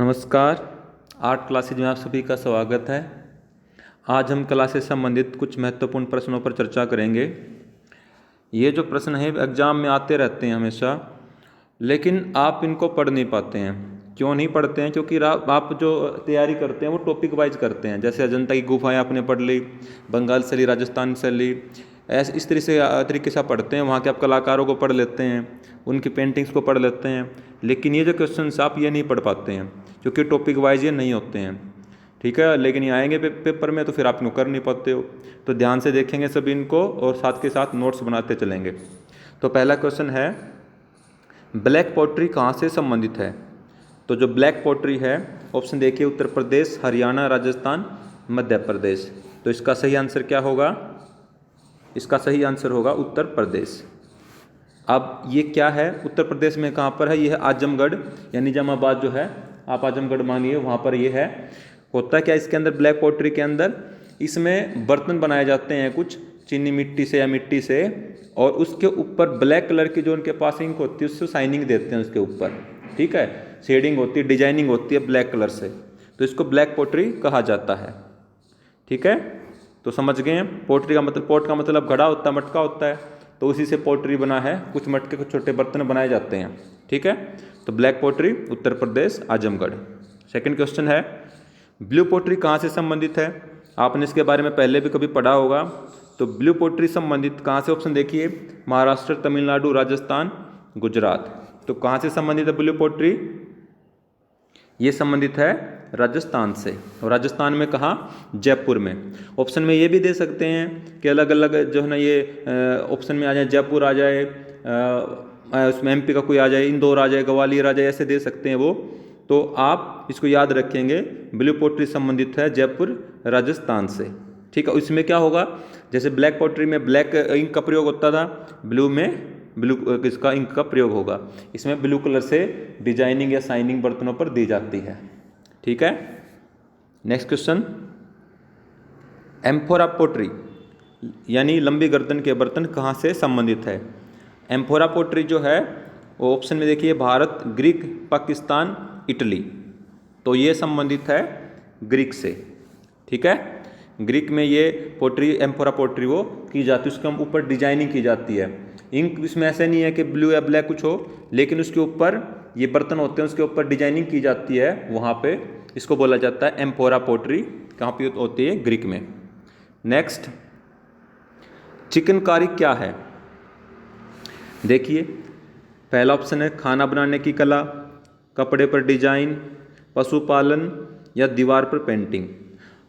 नमस्कार। Art classes में आप सभी का स्वागत है। आज हम कला से संबंधित कुछ महत्वपूर्ण प्रश्नों पर चर्चा करेंगे। ये जो प्रश्न है एग्ज़ाम में आते रहते हैं हमेशा, लेकिन आप इनको पढ़ नहीं पाते हैं। क्यों नहीं पढ़ते हैं? क्योंकि आप जो तैयारी करते हैं वो टॉपिक वाइज करते हैं। जैसे अजंता की गुफाएं आपने पढ़ ली, बंगाल से ली, राजस्थान से ली, ऐसे इस तरीके से आप पढ़ते हैं। वहाँ के आप कलाकारों को पढ़ लेते हैं, उनकी पेंटिंग्स को पढ़ लेते हैं। लेकिन ये जो क्वेश्चंस आप ये नहीं पढ़ पाते हैं क्योंकि टॉपिक वाइज ये नहीं होते हैं। ठीक है, लेकिन ये आएंगे पेपर में तो फिर आप इनको कर नहीं पाते हो। तो ध्यान से देखेंगे सभी इनको और साथ के साथ नोट्स बनाते चलेंगे। तो पहला क्वेश्चन है, ब्लैक पोट्री कहाँ से संबंधित है? तो जो ब्लैक पोट्री है, ऑप्शन देखिए, उत्तर प्रदेश, हरियाणा, राजस्थान, मध्य प्रदेश। तो इसका सही आंसर क्या होगा? इसका सही आंसर होगा उत्तर प्रदेश। अब ये क्या है? उत्तर प्रदेश में कहाँ पर है? ये है आजमगढ़ या निजामाबाद जो है, आप आजमगढ़ मानिए, वहाँ पर ये है। होता क्या इसके अंदर, ब्लैक पोट्री के अंदर, इसमें बर्तन बनाए जाते हैं कुछ चीनी मिट्टी से या मिट्टी से, और उसके ऊपर ब्लैक कलर की जो उनके पास इंक होती है उससे शाइनिंग देते हैं उसके ऊपर। ठीक है, शेडिंग होती है, डिजाइनिंग होती है ब्लैक कलर से, तो इसको ब्लैक पोट्री कहा जाता है। ठीक है, तो समझ गए हैं। पोट्री का मतलब, पोट का मतलब घड़ा होता है, मटका होता है, तो उसी से पोट्री बना है। कुछ मटके, कुछ छोटे बर्तन बनाए जाते हैं। ठीक है, तो black pottery Uttar Pradesh, Azamgarh. Second question है, ब्लू पोट्री कहाँ से संबंधित है? आपने इसके बारे में पहले भी कभी पढ़ा होगा। तो ब्लू पोट्री संबंधित कहाँ से? ऑप्शन देखिए, महाराष्ट्र, तमिलनाडु, राजस्थान, गुजरात। तो कहाँ से संबंधित है ब्लू पोट्री? ये संबंधित है राजस्थान से। और राजस्थान में कहाँ? जयपुर में। ऑप्शन में ये भी दे सकते हैं कि अलग अलग जो है ना, ये ऑप्शन में आ जाए, जयपुर आ जाए, उसमें एमपी का कोई आ जाए, इंदौर आ जाए, ग्वालियर आ जाए, ऐसे दे सकते हैं वो। तो आप इसको याद रखेंगे, ब्लू पोट्री संबंधित है जयपुर, राजस्थान से। ठीक है, इसमें क्या होगा, जैसे ब्लैक पोट्री में ब्लैक इंक का प्रयोग होता था, ब्लू में ब्लू इसका इंक का प्रयोग होगा। इसमें ब्लू कलर से डिजाइनिंग या शाइनिंग बर्तनों पर दी जाती है। ठीक है, नेक्स्ट क्वेश्चन, एम्फोरा पोट्री यानी लंबी गर्दन के बर्तन कहाँ से संबंधित है? एम्फोरा पोट्री जो है वो ऑप्शन में देखिए, भारत, ग्रीक, पाकिस्तान, इटली। तो ये संबंधित है ग्रीक से। ठीक है, ग्रीक में ये पोट्री, एम्फोरा पोट्री वो की जाती है, उसके ऊपर डिजाइनिंग की जाती है। इंक इसमें ऐसे नहीं है कि ब्लू या ब्लैक कुछ हो, लेकिन उसके ऊपर ये बर्तन होते हैं, उसके ऊपर डिजाइनिंग की जाती है। वहाँ पे इसको बोला जाता है एम्फोरा पोट्री। कहाँ पे होती है? ग्रीक में। नेक्स्ट, चिकनकारी क्या है? देखिए, पहला ऑप्शन है खाना बनाने की कला, कपड़े पर डिजाइन, पशुपालन या दीवार पर पेंटिंग।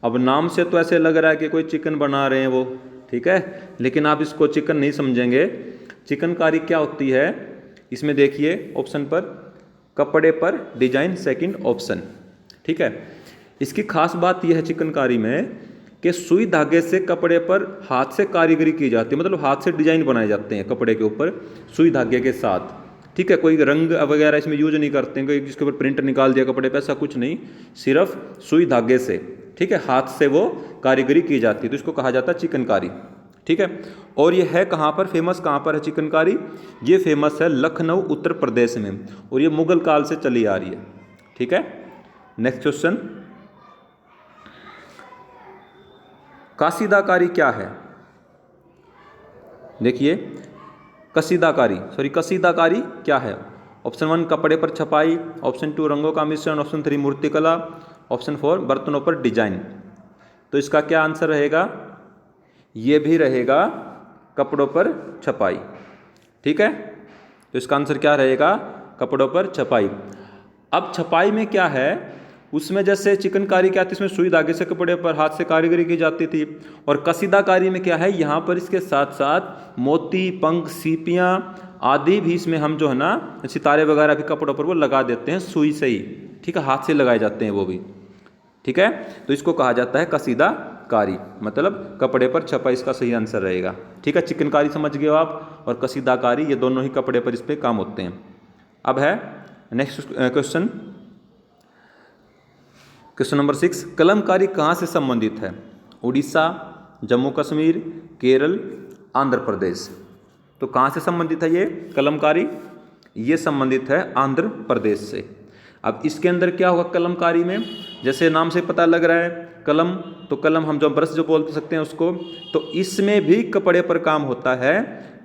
अब नाम से तो ऐसे लग रहा है कि कोई चिकन बना रहे हैं वो। ठीक है, लेकिन आप इसको चिकन नहीं समझेंगे। चिकनकारी क्या होती है? इसमें देखिए ऑप्शन पर, कपड़े पर डिजाइन, सेकंड ऑप्शन। ठीक है, इसकी खास बात यह है चिकनकारी में कि सुई धागे से कपड़े पर हाथ से कारीगरी की जाती है, मतलब हाथ से डिजाइन बनाए जाते हैं कपड़े के ऊपर सुई धागे के साथ। ठीक है, कोई रंग वगैरह इसमें यूज नहीं करते हैं, कोई जिसके ऊपर प्रिंट निकाल दिया कपड़े पे, ऐसा कुछ नहीं, सिर्फ सुई धागे से। ठीक है, हाथ से वो कारीगरी की जाती है, तो इसको कहा जाता है चिकनकारी। ठीक है, और ये है कहाँ पर फेमस? कहाँ पर है चिकनकारी? ये फेमस है लखनऊ, उत्तर प्रदेश में, और ये मुगल काल से चली आ रही है। ठीक है, नेक्स्ट क्वेश्चन, कसीदाकारी क्या है? देखिए, कसीदाकारी क्या है? ऑप्शन 1 कपड़े पर छपाई, ऑप्शन 2 रंगों का मिश्रण, ऑप्शन 3 मूर्तिकला, ऑप्शन 4 बर्तनों पर डिजाइन। तो इसका क्या आंसर रहेगा? ये भी रहेगा कपड़ों पर छपाई। ठीक है, तो इसका आंसर क्या रहेगा? कपड़ों पर छपाई। अब छपाई में क्या है, उसमें जैसे चिकनकारी क्या थी, इसमें सुई धागे से कपड़े पर हाथ से कारीगरी की जाती थी। और कसीदाकारी में क्या है, यहाँ पर इसके साथ साथ मोती, पंख, सीपियाँ आदि भी इसमें हम जो है ना, सितारे वगैरह भी कपड़ों पर वो लगा देते हैं सुई से ही। ठीक है, हाथ से लगाए जाते हैं वो भी। ठीक है, तो इसको कहा जाता है कसीदाकारी, मतलब कपड़े पर छपाई, इसका सही आंसर रहेगा। ठीक है, चिकनकारी समझ गए हो आप, और कसीदाकारी, ये दोनों ही कपड़े पर इस पर काम होते हैं। अब है next question, question number 6, Kalamkari कहाँ से संबंधित है? उड़ीसा, जम्मू कश्मीर, केरल, आंध्र प्रदेश। तो कहाँ से संबंधित है ये कलमकारी? ये संबंधित है आंध्र प्रदेश से। अब इसके अंदर क्या होगा कलमकारी में, जैसे नाम से पता लग रहा है कलम, तो कलम हम जो ब्रश जो बोल सकते हैं उसको, तो इसमें भी कपड़े पर काम होता है,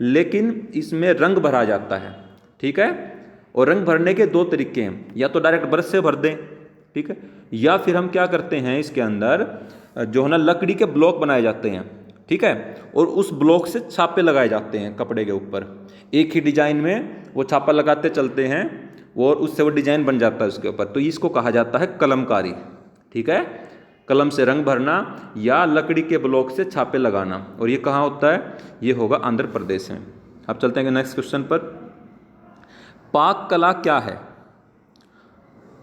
लेकिन इसमें रंग भरा जाता है। ठीक है, और रंग भरने के दो तरीके हैं, या तो डायरेक्ट ब्रश से भर दें, ठीक है, या फिर हम क्या करते हैं इसके अंदर जो है ना लकड़ी के ब्लॉक बनाए जाते हैं, ठीक है, और उस ब्लॉक से छापे लगाए जाते हैं कपड़े के ऊपर, एक ही डिजाइन में वो छापा लगाते चलते हैं और उससे वो डिजाइन बन जाता है उसके ऊपर, तो इसको कहा जाता है कलमकारी। ठीक है, कलम से रंग भरना या लकड़ी के ब्लॉक से छापे लगाना, और ये कहाँ होता है, ये होगा आंध्र प्रदेश में। अब चलते हैं नेक्स्ट क्वेश्चन पर। पाक कला क्या है?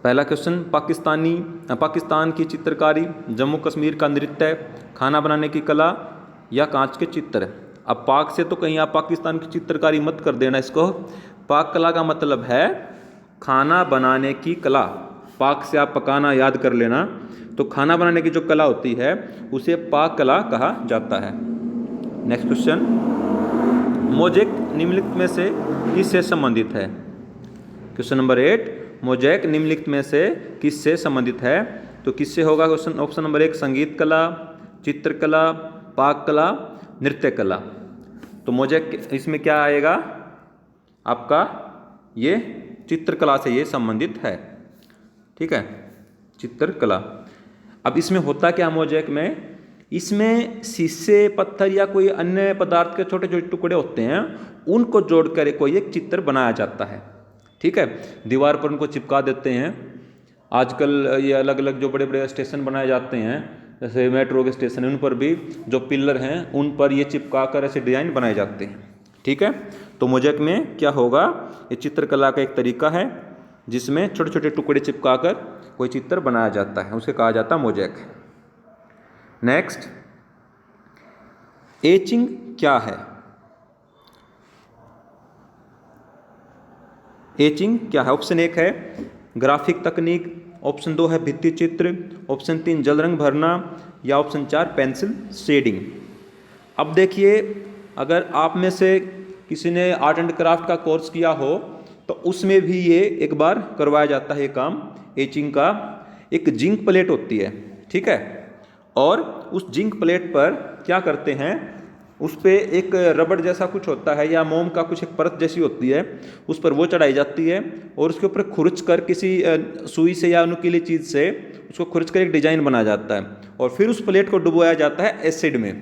पहला क्वेश्चन, पाकिस्तान की चित्रकारी, जम्मू कश्मीर का नृत्य, खाना बनाने की कला या कांच के चित्र। अब पाक से तो कहीं आप पाकिस्तान की चित्रकारी मत कर देना इसको, पाक कला का मतलब है खाना बनाने की कला। पाक से आप पकाना याद कर लेना, तो खाना बनाने की जो कला होती है उसे पाक कला कहा जाता है। नेक्स्ट क्वेश्चन, मोज़ेक निम्नलिखित में से किससे संबंधित है? क्वेश्चन नंबर 8, मोज़ेक निम्नलिखित में से किससे संबंधित है? तो किससे होगा क्वेश्चन, ऑप्शन नंबर 1 संगीत कला, चित्रकला, पाक कला, नृत्य कला। तो मोज़ेक इसमें क्या आएगा आपका, ये चित्रकला से ये संबंधित है। ठीक है, चित्रकला। अब इसमें होता क्या मोज़ेक में, इसमें शीशे, पत्थर या कोई अन्य पदार्थ के छोटे छोटे टुकड़े होते हैं, उनको जोड़कर कोई एक चित्र बनाया जाता है। ठीक है, दीवार पर उनको चिपका देते हैं। आजकल ये अलग अलग जो बड़े बड़े स्टेशन बनाए जाते हैं, जैसे मेट्रो के स्टेशन, उन पर भी जो पिलर हैं उन पर ये चिपका कर ऐसे डिजाइन बनाए जाते हैं। ठीक है, तो मोज़ेक में क्या होगा, ये चित्रकला का एक तरीका है जिसमें छोटे छोटे टुकड़े चिपका कर कोई चित्र बनाया जाता है, उसे कहा जाता है मोज़ेक। नेक्स्ट, एचिंग क्या है? एचिंग क्या है? ऑप्शन 1 है ग्राफिक तकनीक, ऑप्शन 2 है भित्ति चित्र, ऑप्शन 3 जल रंग भरना, या ऑप्शन 4 पेंसिल शेडिंग। अब देखिए, अगर आप में से किसी ने आर्ट एंड क्राफ्ट का कोर्स किया हो तो उसमें भी ये एक बार करवाया जाता है ये काम एचिंग का। एक जिंक प्लेट होती है, ठीक है, और उस जिंक प्लेट पर क्या करते हैं, उस पर एक रबड़ जैसा कुछ होता है या मोम का कुछ एक परत जैसी होती है, उस पर वो चढ़ाई जाती है और उसके ऊपर खुरच कर किसी सुई से या नुकीली चीज़ से उसको खुरच कर एक डिजाइन बनाया जाता है, और फिर उस प्लेट को डुबोया जाता है एसिड में।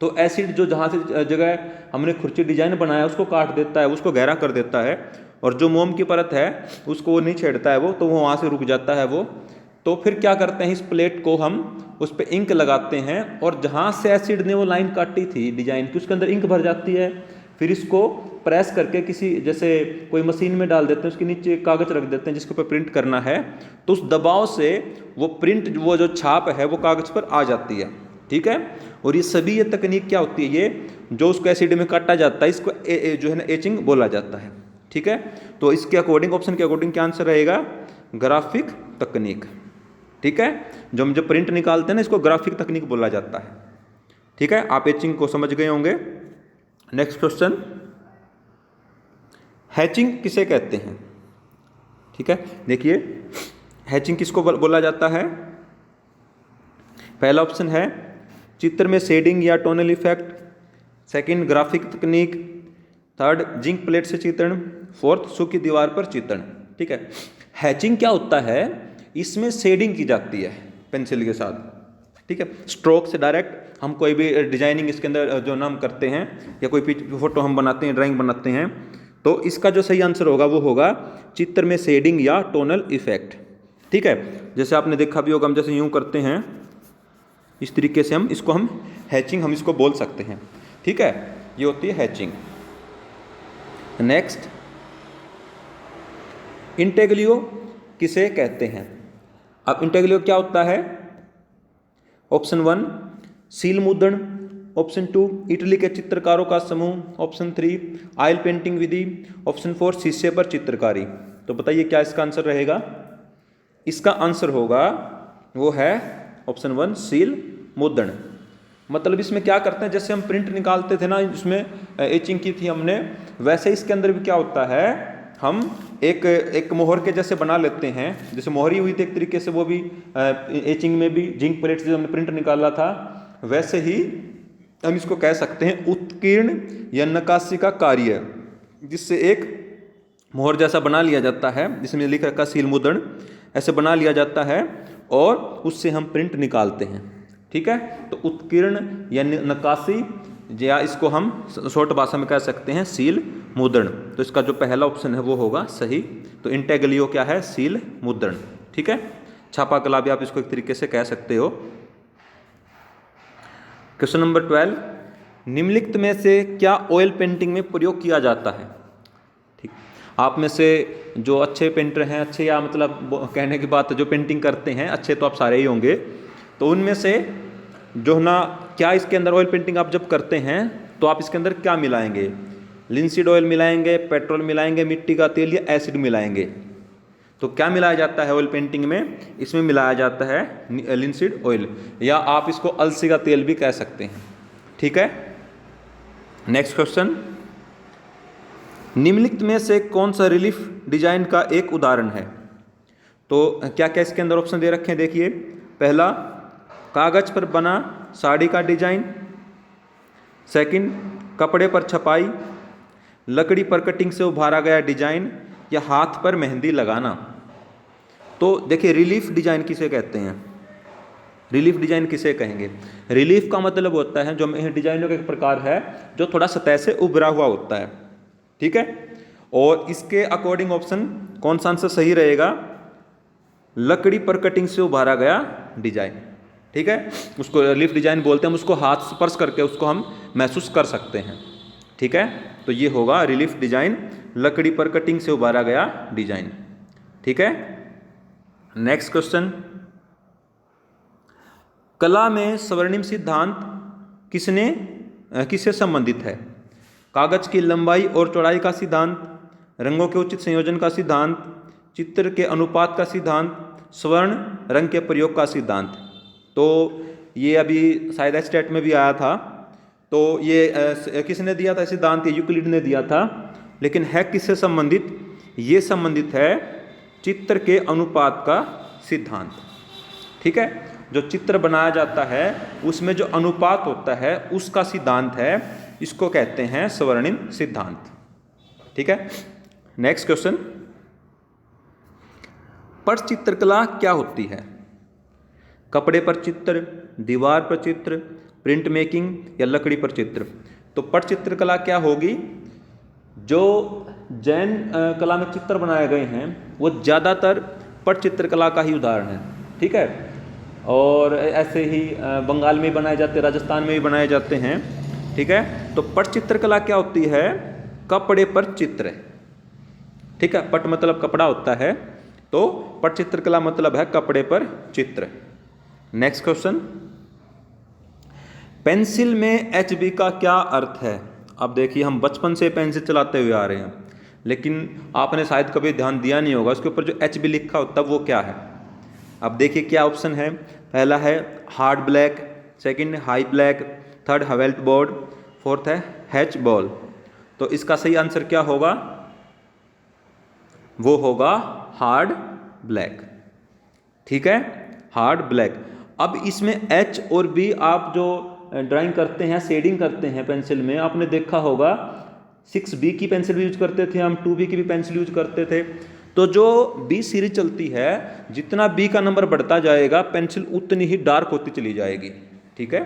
तो एसिड जो जहाँ से जगह हमने खुरची डिजाइन बनाया उसको काट देता है, उसको गहरा कर देता है, और जो मोम की परत है उसको वो नहीं छेड़ता है, वो तो वो वहाँ से रुक जाता है वो। तो फिर क्या करते हैं, इस प्लेट को हम उस पर इंक लगाते हैं, और जहाँ से एसिड ने वो लाइन काटी थी डिजाइन की, उसके अंदर इंक भर जाती है। फिर इसको प्रेस करके किसी, जैसे कोई मशीन में डाल देते हैं, उसके नीचे कागज रख देते हैं जिसके ऊपर प्रिंट करना है, तो उस दबाव से वो प्रिंट, वो जो छाप है वो कागज पर आ जाती है। ठीक है, और ये सभी ये तकनीक क्या होती है, ये जो उसको एसिड में काटा जाता है इसको जो है ना एचिंग बोला जाता है। ठीक है, तो इसके अकॉर्डिंग, ऑप्शन के अकॉर्डिंग क्या आंसर रहेगा, ग्राफिक तकनीक। ठीक है, जो हम जो प्रिंट निकालते हैं ना इसको ग्राफिक तकनीक बोला जाता है। ठीक है, आप एचिंग को समझ गए होंगे। नेक्स्ट क्वेश्चन, हैचिंग किसे कहते हैं? ठीक है, देखिए हैचिंग किसको बोला जाता है। पहला ऑप्शन है चित्र में शेडिंग या टोनल इफेक्ट, सेकंड ग्राफिक तकनीक, थर्ड जिंक प्लेट से चित्रण, फोर्थ सूखी दीवार पर चित्रण। ठीक है, हैचिंग क्या होता है, इसमें शेडिंग की जाती है पेंसिल के साथ। ठीक है, स्ट्रोक से डायरेक्ट हम कोई भी डिजाइनिंग इसके अंदर जो नाम करते हैं या कोई फोटो हम बनाते हैं, ड्राइंग बनाते हैं, तो इसका जो सही आंसर होगा वो होगा चित्र में शेडिंग या टोनल इफेक्ट। ठीक है, जैसे आपने देखा भी होगा, हम जैसे यूँ करते हैं इस तरीके से हम इसको हैचिंग हम इसको बोल सकते हैं। ठीक है, ये होती है हैचिंग। नेक्स्ट, इंटेग्लियो किसे कहते हैं? अब इंटेग्लियो क्या होता है? ऑप्शन 1 सील मुद्रण, ऑप्शन 2 इटली के चित्रकारों का समूह, ऑप्शन 3 ऑयल पेंटिंग विधि, ऑप्शन 4 शीशे पर चित्रकारी। तो बताइए क्या इसका आंसर रहेगा? इसका आंसर होगा वो है ऑप्शन 1 सील मुद्रण। मतलब इसमें क्या करते हैं, जैसे हम प्रिंट निकालते थे ना, इसमें एचिंग की थी हमने, वैसे इसके अंदर भी क्या होता है, हम एक मोहर के जैसे बना लेते हैं, जैसे मोहरी हुई थी एक तरीके से, वो भी एचिंग में भी जिंक प्लेट से हमने प्रिंट निकाला था, वैसे ही हम इसको कह सकते हैं उत्कीर्ण या नक्काशी का कार्य, जिससे एक मोहर जैसा बना लिया जाता है, जिसमें लिख रखा सील मुद्रण, ऐसे बना लिया जाता है और उससे हम प्रिंट निकालते हैं। ठीक है, तो उत्कीर्ण या नक्काशी, या इसको हम शॉर्ट भाषा में कह सकते हैं सील मुद्रण। तो इसका जो पहला ऑप्शन है वो होगा सही। तो इंटेग्लियो क्या है? सील मुद्रण। ठीक है, छापा कला भी आप इसको एक तरीके से कह सकते हो। क्वेश्चन नंबर 12, निम्नलिखित में से क्या ऑयल पेंटिंग में प्रयोग किया जाता है? ठीक, आप में से जो अच्छे पेंटर हैं, अच्छे या मतलब कहने की बात जो पेंटिंग करते हैं, अच्छे तो आप सारे ही होंगे, तो उनमें से जो ना क्या इसके अंदर ऑयल पेंटिंग आप जब करते हैं तो आप इसके अंदर क्या मिलाएंगे? लिंसीड ऑयल मिलाएंगे, पेट्रोल मिलाएंगे, मिट्टी का तेल या एसिड मिलाएंगे? तो क्या मिलाया जाता है ऑयल पेंटिंग में? इसमें मिलाया जाता है लिंसीड ऑयल, या आप इसको अलसी का तेल भी कह सकते हैं। ठीक है, नेक्स्ट क्वेश्चन, निम्नलिखित में से कौन सा रिलीफ डिजाइन का एक उदाहरण है? तो क्या क्या इसके अंदर ऑप्शन दे रखे हैं, देखिए। पहला, कागज पर बना साड़ी का डिजाइन। सेकंड, कपड़े पर छपाई, लकड़ी पर कटिंग से उभारा गया डिजाइन, या हाथ पर मेहंदी लगाना। तो देखिए, रिलीफ डिजाइन किसे कहते हैं? रिलीफ डिजाइन किसे कहेंगे? रिलीफ का मतलब होता है जो डिजाइनों का एक प्रकार है जो थोड़ा सतह से उभरा हुआ होता है। ठीक है, और इसके अकॉर्डिंग ऑप्शन कौन सा आंसर सही रहेगा? लकड़ी पर कटिंग से उभारा गया डिजाइन। ठीक है, उसको रिलीफ डिजाइन बोलते हैं, हम उसको हाथ स्पर्श करके उसको हम महसूस कर सकते हैं। ठीक है, तो ये होगा रिलीफ डिजाइन, लकड़ी पर कटिंग से उभारा गया डिजाइन। ठीक है, नेक्स्ट क्वेश्चन, कला में स्वर्णिम सिद्धांत किससे संबंधित है? कागज की लंबाई और चौड़ाई का सिद्धांत, रंगों के उचित संयोजन का सिद्धांत, चित्र के अनुपात का सिद्धांत, स्वर्ण रंग के प्रयोग का सिद्धांत। तो ये अभी शायद स्टेट में भी आया था। तो ये किसने दिया था सिद्धांत? ये यूक्लिड ने दिया था। लेकिन है किससे संबंधित? ये संबंधित है चित्र के अनुपात का सिद्धांत। ठीक है, जो चित्र बनाया जाता है उसमें जो अनुपात होता है उसका सिद्धांत है, इसको कहते हैं स्वर्णिम सिद्धांत। ठीक है, नेक्स्ट क्वेश्चन, पटचित्रकला क्या होती है? कपड़े पर चित्र, दीवार पर चित्र, प्रिंट मेकिंग या लकड़ी पर चित्र? तो पटचित्रकला क्या होगी? जो जैन कला में चित्र बनाए गए हैं वो ज़्यादातर पटचित्रकला का ही उदाहरण है। ठीक है, और ऐसे ही बंगाल में बनाए जाते हैं, राजस्थान में भी बनाए जाते हैं। ठीक है, तो पटचित्रकला क्या होती है? कपड़े पर चित्र। ठीक है, पट मतलब कपड़ा होता है, तो पटचित्रकला मतलब है कपड़े पर चित्र। नेक्स्ट क्वेश्चन, पेंसिल में HB का क्या अर्थ है? अब देखिए, हम बचपन से पेंसिल चलाते हुए आ रहे हैं, लेकिन आपने शायद कभी ध्यान दिया नहीं होगा उसके ऊपर जो HB लिखा होता है वो क्या है। अब देखिए क्या ऑप्शन है। पहला है hard black, second high black, third हवेल्ट बोर्ड, फोर्थ है हैच बॉल। तो इसका सही आंसर क्या होगा? वो होगा हार्ड ब्लैक। ठीक है, हार्ड ब्लैक। अब इसमें H और B आप जो ड्राइंग करते हैं, शेडिंग करते हैं पेंसिल में, आपने देखा होगा 6B की पेंसिल भी यूज करते थे हम, 2B की भी पेंसिल यूज करते थे। तो जो B सीरीज चलती है, जितना B का नंबर बढ़ता जाएगा पेंसिल उतनी ही डार्क होती चली जाएगी। ठीक है,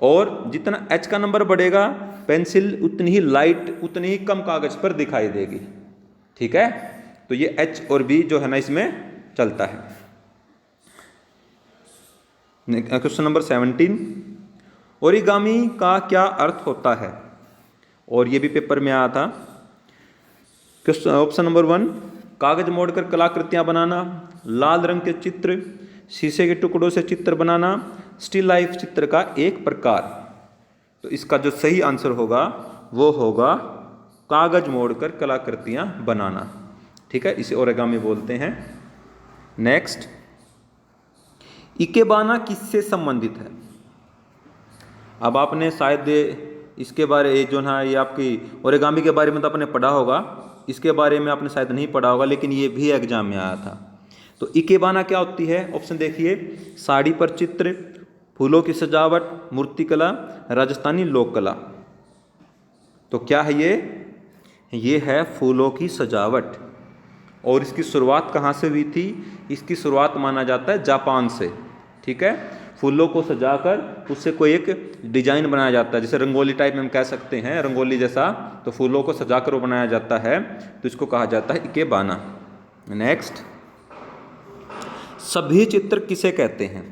और जितना H का नंबर बढ़ेगा पेंसिल उतनी ही लाइट, उतनी ही कम कागज पर दिखाई देगी। ठीक है, तो ये H और B जो है ना इसमें चलता है। क्वेश्चन नंबर 17, ओरिगामी का क्या अर्थ होता है? और ये भी पेपर में आया था। क्वेश्चन ऑप्शन नंबर 1, कागज मोड़कर कलाकृतियां बनाना, लाल रंग के चित्र, शीशे के टुकड़ों से चित्र बनाना, स्टिल लाइफ चित्र का एक प्रकार। तो इसका जो सही आंसर होगा वो होगा कागज मोड़कर कलाकृतियां बनाना। ठीक है, इसे ओरिगामी बोलते हैं। नेक्स्ट, इकेबाना किससे संबंधित है? अब आपने शायद इसके बारे जो ना ये आपकी ओरिगामी के बारे में तो आपने पढ़ा होगा, इसके बारे में आपने शायद नहीं पढ़ा होगा, लेकिन ये भी एग्जाम में आया था। तो इकेबाना क्या होती है? ऑप्शन देखिए, साड़ी पर चित्र, फूलों की सजावट, मूर्तिकला, राजस्थानी लोक कला। तो क्या है ये है फूलों की सजावट। और इसकी शुरुआत कहाँ से हुई थी? इसकी शुरुआत माना जाता है जापान से। ठीक है, फूलों को सजाकर उससे कोई एक डिजाइन बनाया जाता है, जैसे रंगोली टाइप में हम कह सकते हैं, रंगोली जैसा। तो फूलों को सजाकर वो बनाया जाता है, तो इसको कहा जाता है इकेबाना। नेक्स्ट, सभी चित्र किसे कहते हैं?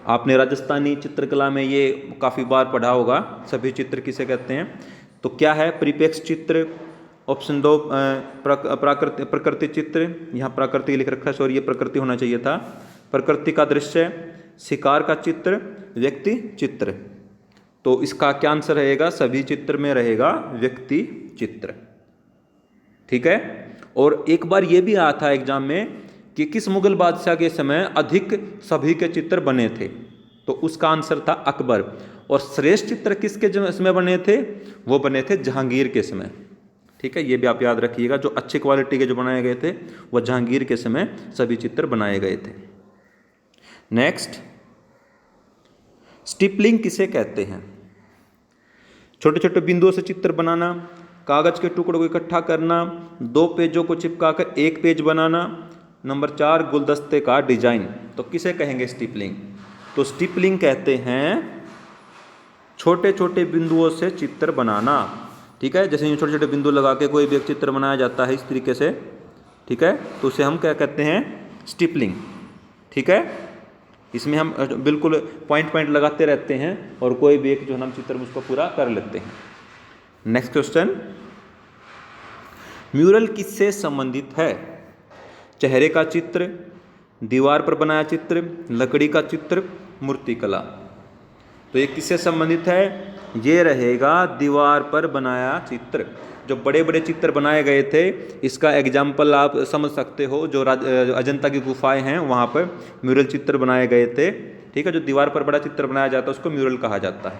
आपने राजस्थानी चित्रकला में ये काफ़ी बार पढ़ा होगा, सभी चित्र किसे कहते हैं। तो क्या है? परिप्रेक्ष्य चित्र। ऑप्शन 2 प्रकृति चित्र, यहाँ प्रकृति लिख रखा है, सॉरी ये प्रकृति होना चाहिए था। प्रकृति का दृश्य, शिकार का चित्र, व्यक्ति चित्र। तो इसका क्या आंसर रहेगा? सभी चित्र में रहेगा व्यक्ति चित्र। ठीक है। और एक बार ये भी आया था एग्जाम में कि किस मुगल बादशाह के समय अधिक सभी के चित्र बने थे? तो उसका आंसर था अकबर। और श्रेष्ठ चित्र किसके समय बने थे? वो बने थे जहांगीर के समय। ठीक है, ये भी आप याद रखिएगा, जो अच्छी क्वालिटी के जो बनाए गए थे वो जहांगीर के समय सभी चित्र बनाए गए थे। नेक्स्ट, स्टिपलिंग किसे कहते हैं? छोटे छोटे बिंदुओं से चित्र बनाना, कागज के टुकड़ों को इकट्ठा करना, 2 पेजों को चिपकाकर 1 पेज बनाना। नंबर 4, गुलदस्ते का डिजाइन। तो किसे कहेंगे स्टिपलिंग? तो स्टिपलिंग कहते हैं छोटे छोटे बिंदुओं से चित्र बनाना। ठीक है, जैसे ये छोटे छोटे बिंदु लगा के कोई भी एक चित्र बनाया जाता है इस तरीके से। ठीक है, तो उसे हम क्या कहते हैं? स्टिपलिंग। ठीक है, इसमें हम बिल्कुल पॉइंट लगाते रहते हैं और कोई भी एक जो हम चित्र उसको पूरा कर लेते हैं। नेक्स्ट क्वेश्चन, म्यूरल किससे संबंधित है? चेहरे का चित्र, दीवार पर बनाया चित्र, लकड़ी का चित्र, मूर्तिकला। तो ये किससे संबंधित है? ये रहेगा दीवार पर बनाया चित्र। जो बड़े बड़े चित्र बनाए गए थे, इसका एग्जाम्पल आप समझ सकते हो, जो अजंता की गुफाएं हैं वहाँ पर म्यूरल चित्र बनाए गए थे। ठीक है, जो दीवार पर बड़ा चित्र बनाया जाता है उसको म्यूरल कहा जाता है।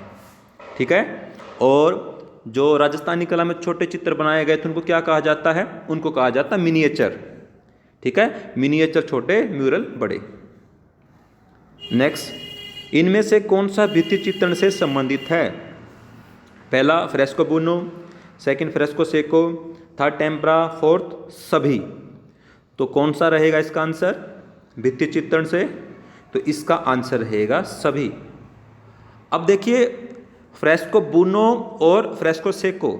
ठीक है, और जो राजस्थानी कला में छोटे चित्र बनाए गए थे उनको क्या कहा जाता है? उनको कहा जाता है मिनिएचर। ठीक है, मिनिएचर छोटे, म्यूरल बड़े। नेक्स्ट, इनमें से कौन सा भित्ति चित्रण से संबंधित है? पहला फ्रेस्को बुनो, second fresco Seiko, third tempera, fourth सभी। तो कौन सा रहेगा इसका आंसर भित्ति चित्रण से? तो इसका आंसर रहेगा सभी। अब देखिए, फ्रेस्को बुनो और फ्रेस्को सेको,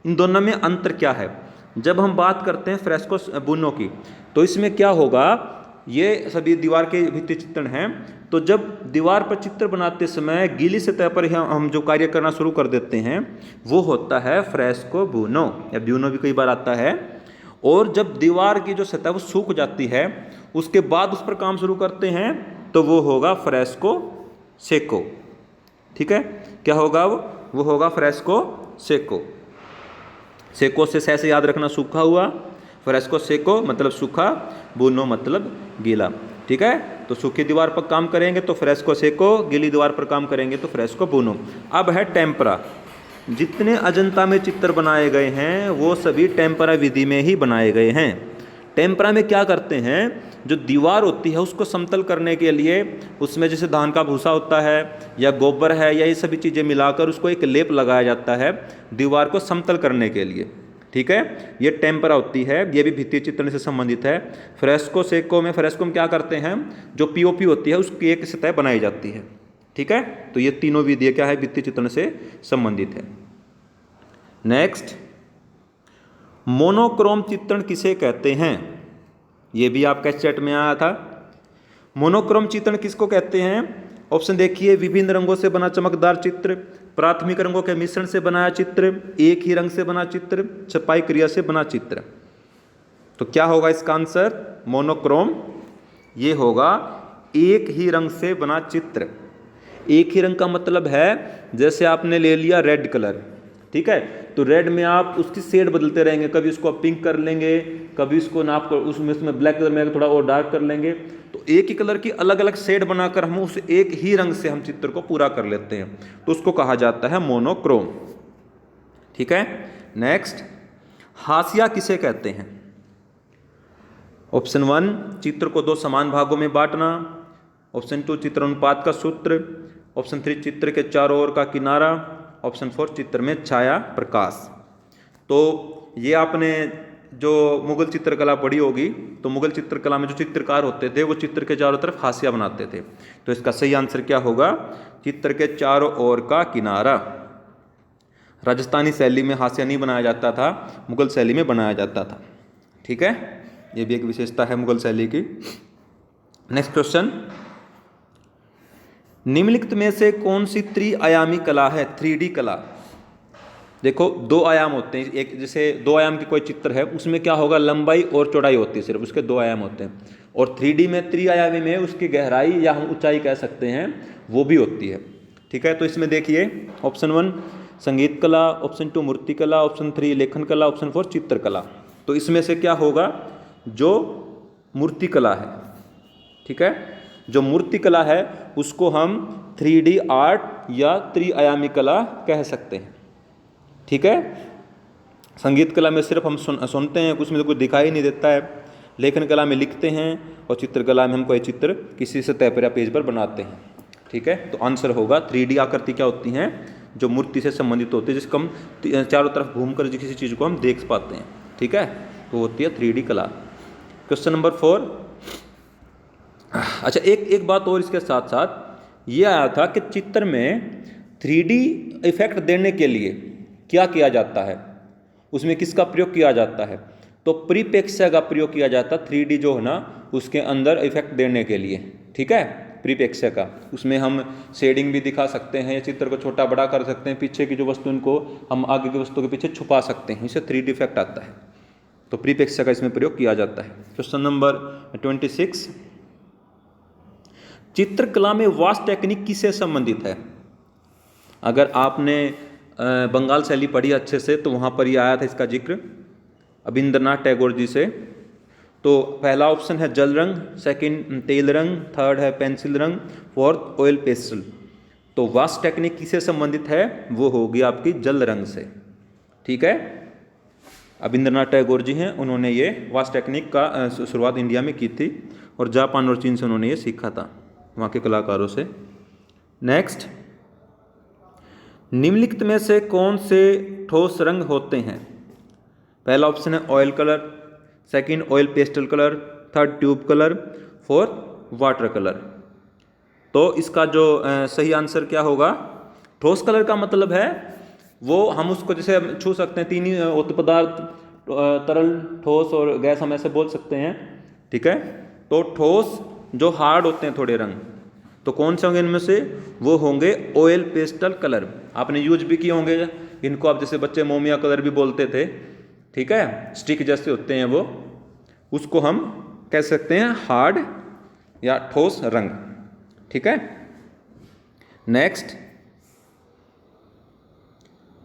इन दोनों में अंतर क्या है? जब हम बात करते हैं फ्रेस्को बुनो की, तो इसमें क्या होगा, ये सभी दीवार के भित्ति चित्रण हैं। तो जब दीवार पर चित्र बनाते समय गीली सतह पर हम जो कार्य करना शुरू कर देते हैं वो होता है फ्रेस्को बुनो, या ब्यूनो भी कई बार आता है। और जब दीवार की जो सतह वो सूख जाती है उसके बाद उस पर काम शुरू करते हैं तो वो होगा फ्रेस्को सेको। ठीक है, क्या होगा वो होगा फ्रेस्को सेको। सेको से याद रखना, सूखा हुआ। फ्रेस्को सेको मतलब सूखा, बुनो मतलब गीला। ठीक है, तो सूखी दीवार पर काम करेंगे तो फ्रेस्को सेको, गीली दीवार पर काम करेंगे तो फ्रेस्को बुनो। अब है टेम्परा। जितने अजंता में चित्र बनाए गए हैं वो सभी टेम्परा विधि में ही बनाए गए हैं। टेम्परा में क्या करते हैं, जो दीवार होती है उसको समतल करने के लिए उसमें जैसे धान का भूसा होता है या गोबर है या ये सभी चीज़ें मिलाकर उसको एक लेप लगाया जाता है दीवार को समतल करने के लिए। ठीक है, ये टेम्परा होती है, ये भी भित्ति चित्रण से संबंधित है। फ्रेस्को सेको में क्या करते हैं, जो पीओपी होती है उसकी एक सतह बनाई जाती है। ठीक है, तो ये तीनों विधियाँ क्या है, भित्ति चित्रण से संबंधित है। नेक्स्ट, मोनोक्रोम चित्रण किसे कहते हैं? ये भी आपका चैट में आया था। मोनोक्रोम चित्रण किसको कहते हैं? ऑप्शन देखिए, विभिन्न रंगों से बना चमकदार चित्र, प्राथमिक रंगों के मिश्रण से बनाया चित्र, एक ही रंग से बना चित्र, छपाई क्रिया से बना चित्र। तो क्या होगा इसका आंसर? मोनोक्रोम। ये होगा एक ही रंग से बना चित्र। एक ही रंग का मतलब है जैसे आपने ले लिया रेड कलर, ठीक है, तो रेड में आप उसकी शेड बदलते रहेंगे, कभी उसको आप पिंक कर लेंगे, कभी उसको नाप कर उसमें ब्लैक कलर में थोड़ा और डार्क कर लेंगे। तो एक ही कलर की अलग अलग शेड बनाकर हम उस एक ही रंग से हम चित्र को पूरा कर लेते हैं, तो उसको कहा जाता है मोनोक्रोम। ठीक है, नेक्स्ट, हाशिया किसे कहते हैं? ऑप्शन 1 चित्र को दो समान भागों में बांटना, ऑप्शन 2 चित्र अनुपात का सूत्र, ऑप्शन 3 चित्र के चारों ओर का किनारा, ऑप्शन 4 चित्र में छाया प्रकाश। तो ये आपने जो मुगल चित्रकला पढ़ी होगी, तो मुगल चित्रकला में जो चित्रकार होते थे वो चित्र के चारों तरफ हाशिया बनाते थे। तो इसका सही आंसर क्या होगा? चित्र के चारों ओर का किनारा। राजस्थानी शैली में हाशिया नहीं बनाया जाता था, मुगल शैली में बनाया जाता था। ठीक है, ये भी एक विशेषता है मुगल शैली की। नेक्स्ट क्वेश्चन, निम्नलिखित में से कौन सी त्रिआयामी कला है? 3D कला। देखो, दो आयाम होते हैं, एक जैसे 2 आयाम की कोई चित्र है, उसमें क्या होगा, लंबाई और चौड़ाई होती है, सिर्फ उसके 2 आयाम होते हैं। और 3D में, त्रिआयामी में उसकी गहराई या हम ऊंचाई कह सकते हैं, वो भी होती है। ठीक है, तो इसमें देखिए ऑप्शन 1 संगीत कला, ऑप्शन 2 मूर्ति कला, ऑप्शन 3 लेखन कला, ऑप्शन 4 चित्रकला। तो इसमें से क्या होगा? जो मूर्ति कला है, ठीक है, जो मूर्ति कला है उसको हम 3D आर्ट या त्रिआयामी कला कह सकते हैं। ठीक है, संगीत कला में सिर्फ हम सुनते हैं, उसमें तो कुछ दिखाई नहीं देता है। लेखन कला में लिखते हैं, और चित्रकला में हम कोई चित्र किसी से तय पर या पेज पर बनाते हैं। ठीक है, तो आंसर होगा 3D आकृति क्या होती हैं? जो मूर्ति से संबंधित होती है, जिसको हम चारों तरफ घूमकर किसी चीज़ को हम देख पाते हैं। ठीक है, तो होती है 3D कला। Question number 4। अच्छा, एक बात और इसके साथ साथ ये आया था कि चित्र में 3D इफेक्ट देने के लिए क्या किया जाता है, उसमें किसका प्रयोग किया जाता है? तो परिप्रेक्ष्य का प्रयोग किया जाता है 3D जो है ना, उसके अंदर इफेक्ट देने के लिए। ठीक है, परिप्रेक्ष्य का, उसमें हम शेडिंग भी दिखा सकते हैं, चित्र को छोटा बड़ा कर सकते हैं, पीछे की जो वस्तु उनको हम आगे की वस्तु के पीछे छुपा सकते हैं, इससे 3D इफेक्ट आता है। तो परिप्रेक्ष्य का इसमें प्रयोग किया जाता है। क्वेश्चन नंबर 26, चित्रकला में वास्ट टेक्निक किससे संबंधित है? अगर आपने बंगाल शैली पढ़ी अच्छे से, तो वहाँ पर ये आया था इसका जिक्र रविंद्रनाथ टैगोर जी से। तो पहला ऑप्शन है जल रंग, सेकंड तेल रंग, थर्ड है पेंसिल रंग, फोर्थ ऑयल पेस्टल। तो वास्ट टेक्निक किससे संबंधित है? वो होगी आपकी जल रंग से। ठीक है, रविंद्रनाथ टैगोर जी हैं, उन्होंने ये वास्ट टेक्निक का शुरुआत इंडिया में की थी, और जापान और चीन से उन्होंने ये सीखा था, वहाँ के कलाकारों से। नेक्स्ट, निम्नलिखित में से कौन से ठोस रंग होते हैं? पहला ऑप्शन है oil colour, second oil pastel colour, third tube colour, fourth water colour. तो इसका जो सही आंसर क्या होगा? ठोस कलर का मतलब है वो हम उसको जैसे छू सकते हैं, 3 ही होते पदार्थ, तरल, ठोस और गैस, हम ऐसे बोल सकते हैं। ठीक है, तो ठोस जो हार्ड होते हैं थोड़े रंग, तो कौन से होंगे इनमें से? वो होंगे ऑयल पेस्टल कलर। आपने यूज भी किए होंगे इनको, आप जैसे बच्चे मोमिया कलर भी बोलते थे। ठीक है, स्टिक जैसे होते हैं वो, उसको हम कह सकते हैं हार्ड या ठोस रंग। ठीक है, नेक्स्ट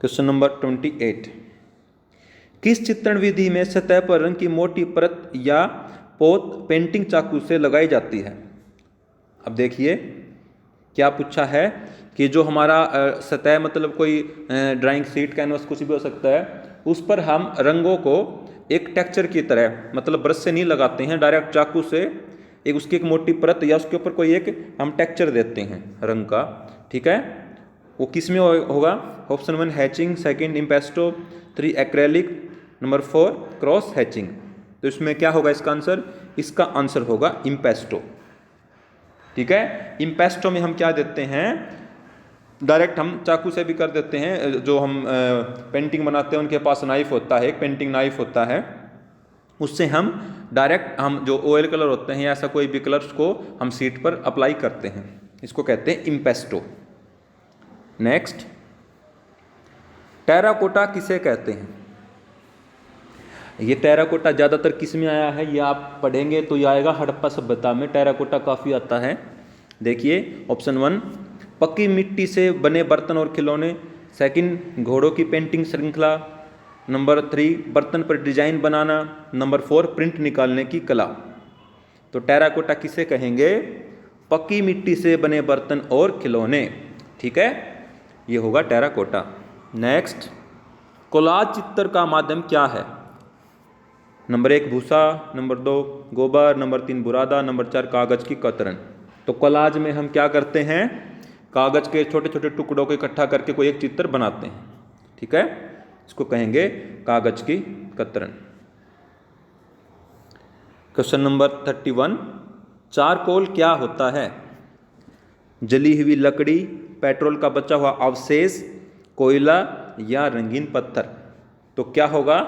क्वेश्चन नंबर 28, किस चित्रण विधि में सतह पर रंग की मोटी परत या पोत पेंटिंग चाकू से लगाई जाती है? अब देखिए क्या पूछा है कि जो हमारा सतह, मतलब कोई ड्राइंग शीट, कैनवस, कुछ भी हो सकता है, उस पर हम रंगों को एक टेक्सचर की तरह, मतलब ब्रश से नहीं लगाते हैं, डायरेक्ट चाकू से एक उसकी एक मोटी परत या उसके ऊपर कोई एक हम टेक्सचर देते हैं रंग का। ठीक है, वो किस में होगा? Option 1 hatching, second impasto, 3 acrylic, number 4 cross hatching. तो इसमें क्या होगा इसका आंसर? इसका आंसर होगा इम्पेस्टो। ठीक है, इम्पेस्टो में हम क्या देते हैं, डायरेक्ट हम चाकू से भी कर देते हैं। जो हम पेंटिंग बनाते हैं उनके पास नाइफ होता है, एक पेंटिंग नाइफ होता है, उससे हम डायरेक्ट, हम जो ऑयल कलर होते हैं या ऐसा कोई भी कलर्स को हम शीट पर अप्लाई करते हैं, इसको कहते हैं इम्पेस्टो। नेक्स्ट, टेराकोटा किसे कहते हैं? ये टेराकोटा ज़्यादातर किस में आया है, ये आप पढ़ेंगे तो ये आएगा हड़प्पा सभ्यता में, टेराकोटा काफ़ी आता है। देखिए ऑप्शन 1 पक्की मिट्टी से बने बर्तन और खिलौने, सेकंड घोड़ों की पेंटिंग श्रृंखला, नंबर 3 बर्तन पर डिजाइन बनाना, नंबर 4 प्रिंट निकालने की कला। तो टेराकोटा किसे कहेंगे? पक्की मिट्टी से बने बर्तन और खिलौने। ठीक है, ये होगा टेराकोटा। नेक्स्ट, कोलाज चित्र का माध्यम क्या है? नंबर 1 भूसा, नंबर 2 गोबर, नंबर 3 बुरादा, नंबर 4 कागज़ की कतरन। तो कोलाज में हम क्या करते हैं, कागज़ के छोटे छोटे टुकड़ों को इकट्ठा करके कोई एक चित्र बनाते हैं, ठीक है, इसको कहेंगे कागज़ की कतरन। क्वेश्चन नंबर 31, चारकोल क्या होता है? जली हुई लकड़ी, पेट्रोल का बचा हुआ अवशेष, कोयला या रंगीन पत्थर। तो क्या होगा,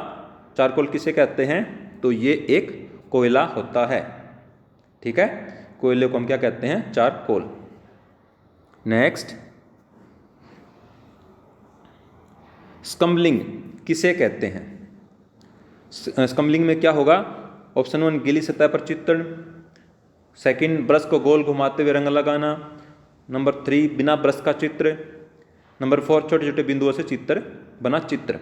चारकोल किसे कहते हैं? तो ये एक कोयला होता है, ठीक है, कोयले को हम क्या कहते हैं? चारकोल। नेक्स्ट, स्कम्बलिंग किसे कहते हैं? स्कम्बलिंग में क्या होगा? ऑप्शन 1 गीली सतह पर चित्रण, सेकंड ब्रश को गोल घुमाते हुए रंग लगाना, नंबर 3 बिना ब्रश का चित्र, नंबर 4 छोटे छोटे बिंदुओं से चित्र बना चित्र,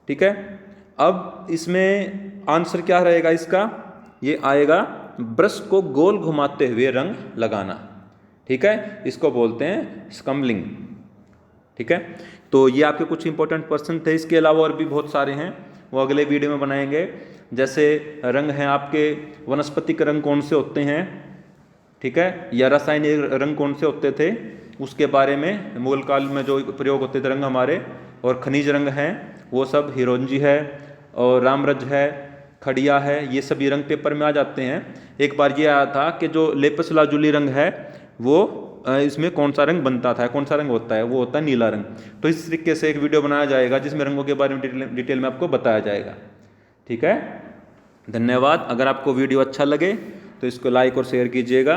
ठीक है। अब इसमें आंसर क्या रहेगा इसका? ये आएगा ब्रश को गोल घुमाते हुए रंग लगाना, ठीक है, इसको बोलते हैं स्कम्बलिंग, ठीक है। तो ये आपके कुछ इंपॉर्टेंट प्रश्न थे, इसके अलावा और भी बहुत सारे हैं, वो अगले वीडियो में बनाएंगे। जैसे रंग हैं आपके, वनस्पतिक रंग कौन से होते हैं, ठीक है, या रासायनिक रंग कौन से होते थे, उसके बारे में, मुगल काल में जो प्रयोग होते थे रंग हमारे, और खनिज रंग हैं वो सब हिरोंजी है और रामरज है, खड़िया है, ये सभी रंग पेपर में आ जाते हैं। एक बार ये आया था कि जो लेपिस लाजुली रंग है वो इसमें कौन सा रंग बनता था, कौन सा रंग होता है, वो होता है नीला रंग। तो इस तरीके से एक वीडियो बनाया जाएगा जिसमें रंगों के बारे में डिटेल में आपको बताया जाएगा, ठीक है। धन्यवाद। अगर आपको वीडियो अच्छा लगे तो इसको लाइक और शेयर कीजिएगा।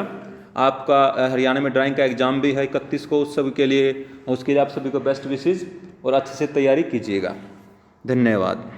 आपका हरियाणा में ड्राइंग का एग्ज़ाम भी है 31 को, उस सभी के लिए, उसके लिए आप सभी को बेस्ट विशेज़ और अच्छे से तैयारी कीजिएगा। धन्यवाद।